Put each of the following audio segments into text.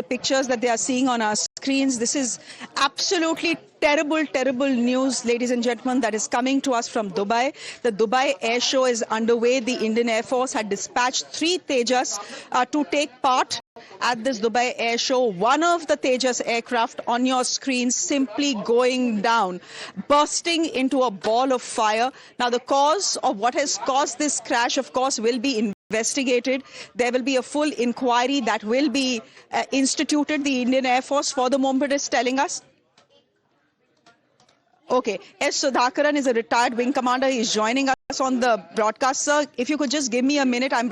pictures that they are seeing on our screens. This is absolutely terrible, terrible news, ladies and gentlemen, that is coming to us from Dubai. The Dubai Air Show is underway. The Indian Air Force had dispatched 3 Tejas to take part at this Dubai Air Show. One of the Tejas aircraft on your screen simply going down, bursting into a ball of fire. Now, the cause of what has caused this crash, of course, will be investigated. There will be a full inquiry that will be instituted. The Indian Air Force, for the moment, is telling us. Okay, S. Sudhakaran is a retired wing commander. He's joining us on the broadcast. Sir, if you could just give me a minute. I'm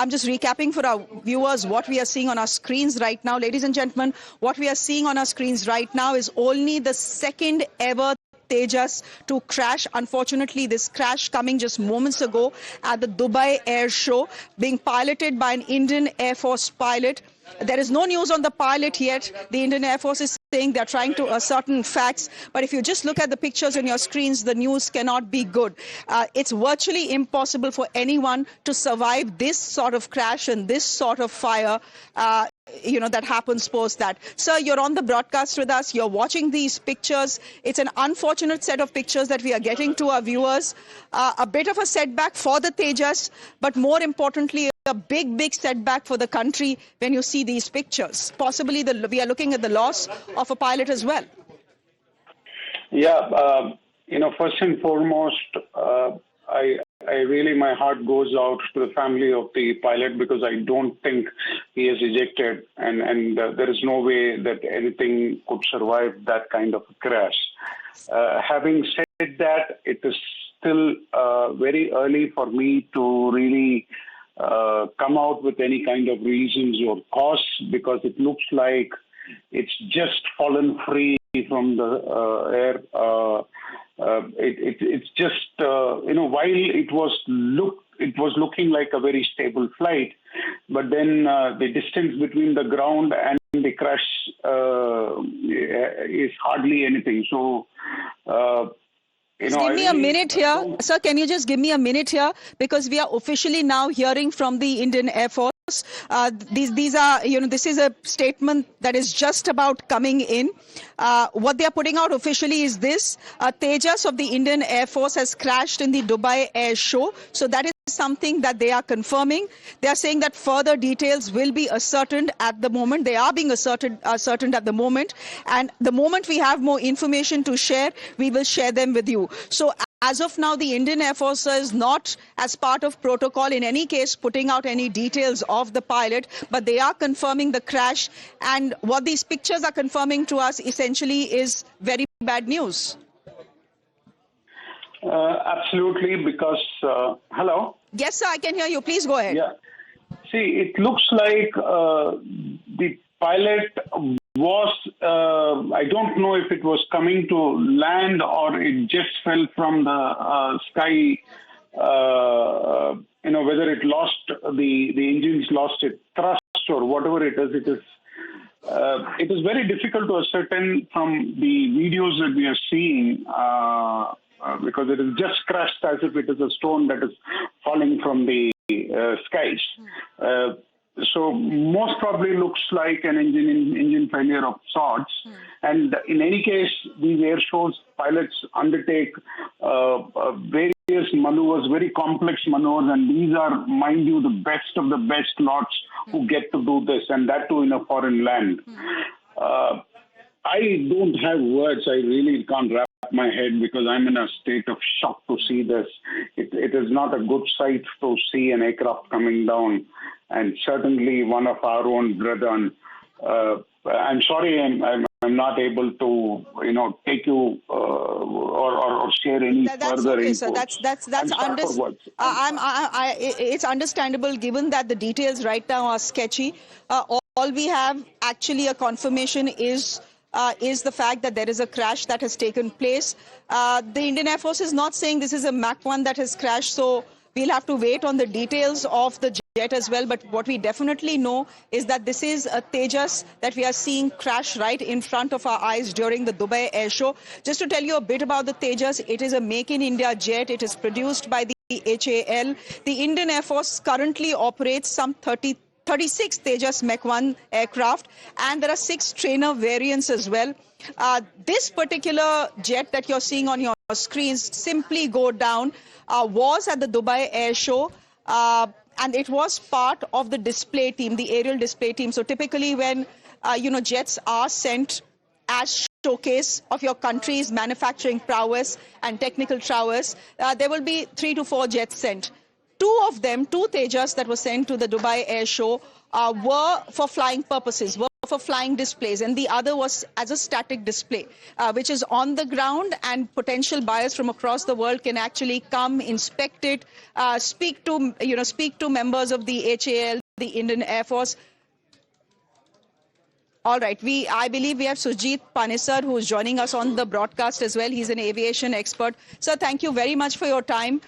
just recapping for our viewers what we are seeing on our screens right now. Ladies and gentlemen, what we are seeing on our screens right now is only the second ever Tejas to crash. Unfortunately, this crash coming just moments ago at the Dubai Air Show, being piloted by an Indian Air Force pilot. There is no news on the pilot yet. The Indian Air Force is saying they're trying to ascertain facts. But if you just look at the pictures on your screens, the news cannot be good. It's virtually impossible for anyone to survive this sort of crash and this sort of fire, that happens post that. Sir, you're on the broadcast with us. You're watching these pictures. It's an unfortunate set of pictures that we are getting to our viewers. A bit of a setback for the Tejas, but more importantly, a big setback for the country when you see these pictures. Possibly we are looking at the loss of a pilot as well. Yeah, first and foremost, I really, my heart goes out to the family of the pilot, because I don't think he is ejected, and there is no way that anything could survive that kind of a crash. Having said that, it is still very early for me to really come out with any kind of reasons or cause, because it looks like it's just fallen free from the air. It's just while it was looking like a very stable flight, but then the distance between the ground and the crash is hardly anything. So. Just give me a minute here. Sir, can you just give me a minute here? Because we are officially now hearing from the Indian Air Force. These are, this is a statement that is just about coming in. What they are putting out officially is this. Tejas of the Indian Air Force has crashed in the Dubai Air Show. So that is something that they are confirming. They are saying that further details will be ascertained at the moment. They are being ascertained at the moment. And the moment we have more information to share, we will share them with you. So as of now, the Indian Air Force is not, as part of protocol, in any case, putting out any details of the pilot, but they are confirming the crash. And what these pictures are confirming to us essentially is very bad news. Absolutely, because, hello? Yes, sir, I can hear you. Please go ahead. Yeah. See, it looks like the pilot was, I don't know if it was coming to land or it just fell from the sky, whether it lost, the engines lost its thrust or whatever it is. It is very difficult to ascertain from the videos that we are seeing, because it is just crashed as if it is a stone that is falling from the skies. So most probably looks like an engine failure of sorts. And in any case, these air shows, pilots undertake various maneuvers, very complex maneuvers, and these are, mind you, the best of the best lots who get to do this, and that too in a foreign land. I don't have words. I really can't wrap my head, because I'm in a state of shock to see this. It is not a good sight to see an aircraft coming down, and certainly one of our own brethren. I'm sorry, I'm not able to, take you or share any further okay, info. Sir. It's understandable, given that the details right now are sketchy. All we have actually a confirmation is the fact that there is a crash that has taken place. The Indian Air Force is not saying this is a Mach 1 that has crashed, so we'll have to wait on the details of the jet as well. But what we definitely know is that this is a Tejas that we are seeing crash right in front of our eyes during the Dubai Air Show. Just to tell you a bit about the Tejas, it is a Make in India jet. It is produced by the HAL. The Indian Air Force currently operates some 30 36 Tejas Mach 1 aircraft, and there are 6 trainer variants as well. This particular jet that you're seeing on your screens, Simply Go Down, was at the Dubai Air Show. And it was part of the display team, the aerial display team. So typically when, jets are sent as showcase of your country's manufacturing prowess and technical prowess, there will be 3 to 4 jets sent. 2 of them, 2 Tejas that were sent to the Dubai Air Show, were for flying purposes, were for flying displays, and the other was as a static display, which is on the ground, and potential buyers from across the world can actually come, inspect it, speak to members of the HAL, the Indian Air Force. All right, I believe we have Sujit Panesar, who is joining us on the broadcast as well. He's an aviation expert. Sir, thank you very much for your time.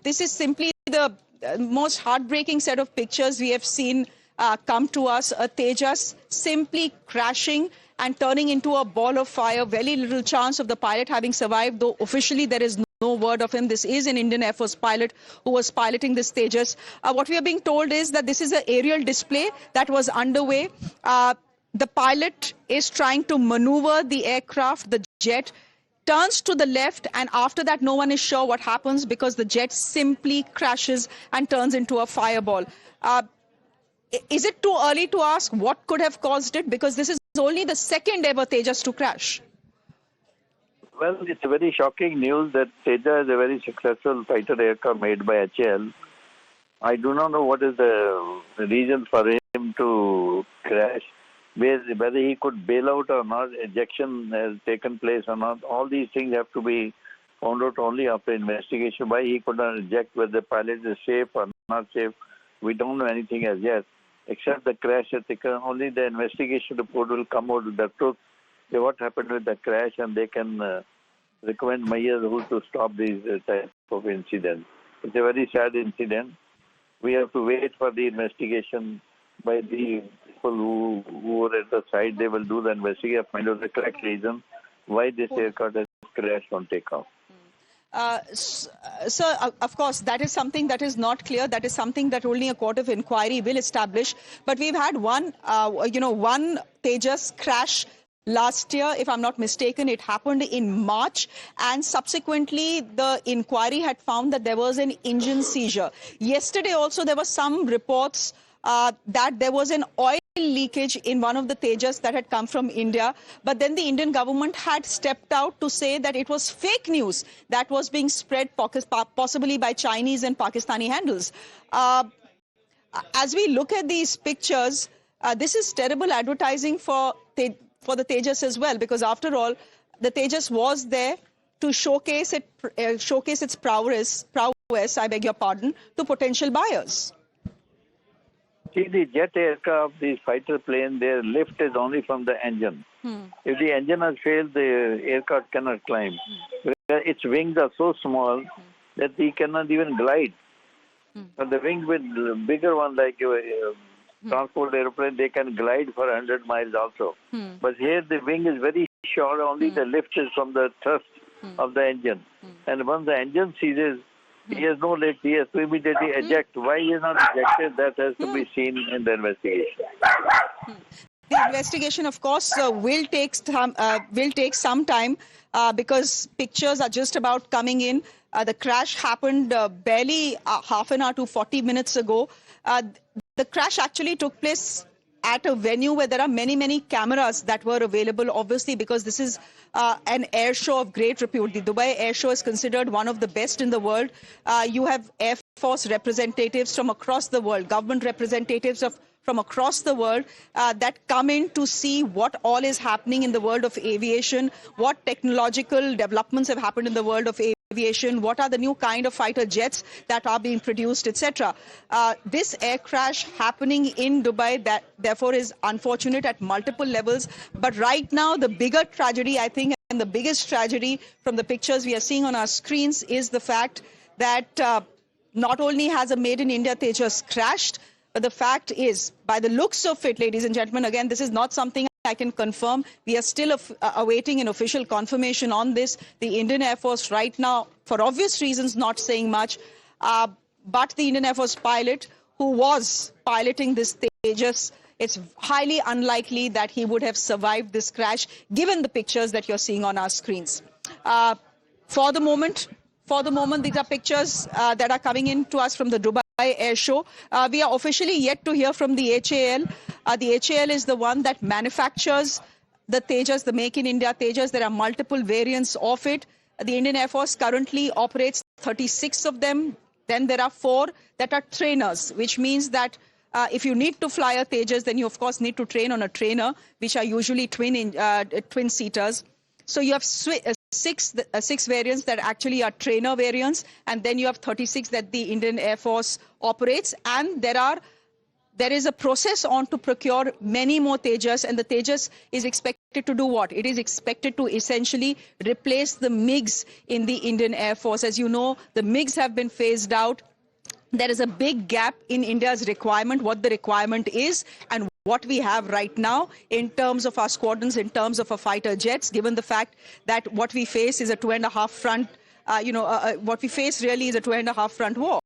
This is simply the most heartbreaking set of pictures we have seen come to us. A Tejas simply crashing and turning into a ball of fire. Very little chance of the pilot having survived, though officially there is no word of him. This is an Indian Air Force pilot who was piloting this Tejas. What we are being told is that this is an aerial display that was underway. The pilot is trying to maneuver the aircraft, the jet, turns to the left, and after that no one is sure what happens because the jet simply crashes and turns into a fireball. Is it too early to ask what could have caused it? Because this is only the second ever Tejas to crash. Well, it's a very shocking news that Tejas is a very successful fighter aircraft made by HAL. I do not know what is the reason for him to crash. Whether he could bail out or not, ejection has taken place or not, all these things have to be found out only after investigation. Why he could not eject, whether the pilot is safe or not safe, we don't know anything as yet, except the crash has taken. Only the investigation report will come out with the truth, what happened with the crash, and they can recommend measures to stop these type of incidents. It's a very sad incident. We have to wait for the investigation by the people who are at the site. They will do the investigation, find out the correct reason why this aircraft has crashed on takeoff. Sir, of course, that is something that is not clear. That is something that only a court of inquiry will establish. But we've had one Tejas crash last year, if I'm not mistaken. It happened in March, and subsequently the inquiry had found that there was an engine seizure. Yesterday also there were some reports that there was an oil leakage in one of the Tejas that had come from India. But then the Indian government had stepped out to say that it was fake news that was being spread possibly by Chinese and Pakistani handles. As we look at these pictures, this is terrible advertising for the Tejas as well, because after all, the Tejas was there to showcase its prowess, I beg your pardon, to potential buyers. See, the jet aircraft, the fighter plane, their lift is only from the engine. If the engine has failed, the aircraft cannot climb. Its wings are so small that he cannot even glide. But the wings with bigger one, like your transport airplane, they can glide for 100 miles also. But here the wing is very short, only the lift is from the thrust of the engine. And once the engine ceases, he has no lift, he has to immediately eject. Why he is not ejected, that has to be seen in the investigation. The investigation, of course, will take some time because pictures are just about coming in. The crash happened barely half an hour to 40 minutes ago. The crash actually took place at a venue where there are many cameras that were available, obviously, because this is an air show of great repute. The Dubai Air Show is considered one of the best in the world. You have Air Force representatives from across the world, government representatives from across the world that come in to see what all is happening in the world of aviation, what technological developments have happened in the world of aviation, what are the new kind of fighter jets that are being produced, etc. This air crash happening in Dubai, that therefore is unfortunate at multiple levels. But right now, the bigger tragedy, I think, and the biggest tragedy from the pictures we are seeing on our screens is the fact that not only has a Made in India Tejas crashed, but the fact is, by the looks of it, ladies and gentlemen, again, this is not something I can confirm. We are still awaiting an official confirmation on this. The Indian Air Force right now, for obvious reasons, not saying much. But the Indian Air Force pilot who was piloting this Tejas, it's highly unlikely that he would have survived this crash, given the pictures that you're seeing on our screens. For the moment, these are pictures that are coming in to us from the Dubai Air Show. We are officially yet to hear from the HAL. The HAL is the one that manufactures the Tejas, the Make in India Tejas. There are multiple variants of it. The Indian Air Force currently operates 36 of them. Then there are 4 that are trainers, which means that if you need to fly a Tejas, then you, of course, need to train on a trainer, which are usually twin-seaters. So you have 6 variants that actually are trainer variants, and then you have 36 that the Indian Air Force operates. And there is a process on to procure many more Tejas, and the Tejas is expected to do what? It is expected to essentially replace the MiGs in the Indian Air Force. As you know, the MiGs have been phased out. There is a big gap in India's requirement, what the requirement is, and what we have right now in terms of our squadrons, in terms of our fighter jets, given the fact that what we face is a 2.5 front, what we face really is a 2.5 front war.